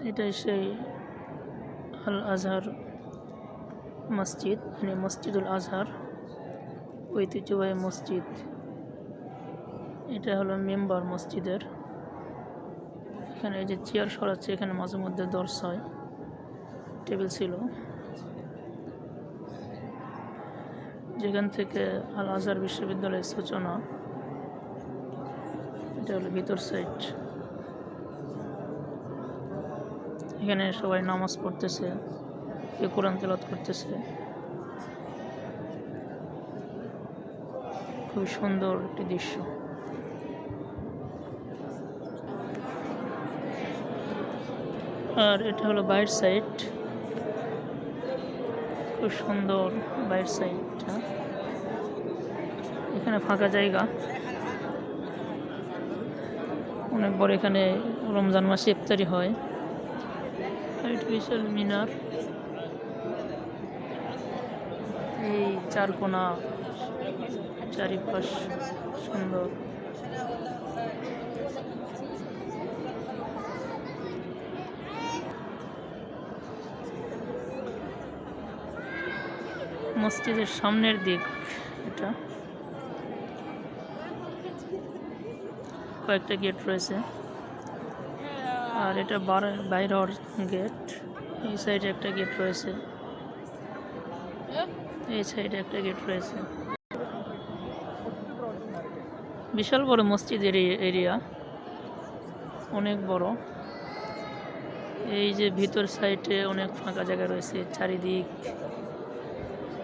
এটাই সেই আল আজহার মসজিদ, মানে মসজিদুল আজহার, ঐতিহ্যবাহী মসজিদ। এটা হলো মেম্বার মসজিদের। এখানে এই যে চেয়ার সরাচ্ছে, এখানে মাঝে মধ্যে দর্শ হয়, টেবিল ছিল, যেখান থেকে আল আজহার বিশ্ববিদ্যালয়ের সূচনা। এটা হলো ভিতর সাইড। এখানে সবাই নামাজ পড়তেছে, কেউ কোরআন তেলাওয়াত করতেছে। খুব সুন্দর একটি দৃশ্য। আর এটা হলো বাইরের সাইড, খুব সুন্দর বাইরের সাইডটা। এখানে ফাঁকা জায়গা অনেক বড়। এখানে রমজান মাসে ইফতারি হয়। আর্টিফিশিয়াল মিনার, এই চারকোনা চারিপাশ সুন্দর। মসজিদের সামনের দিক এটা, কয়েকটা গেট রয়েছে। আর এটা বাইর হওয়ার গেট। এই সাইডে একটা গেট রয়েছে, এই সাইডে একটা গেট রয়েছে। বিশাল বড় মসজিদ এরিয়া, অনেক বড়। এই যে ভিতর সাইডে অনেক ফাঁকা জায়গা রয়েছে চারিদিক।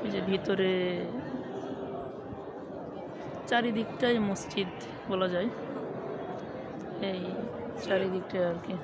এই যে ভিতরে চারিদিকটাই মসজিদ বলা যায়, এই চারিদিকটাই আর কি।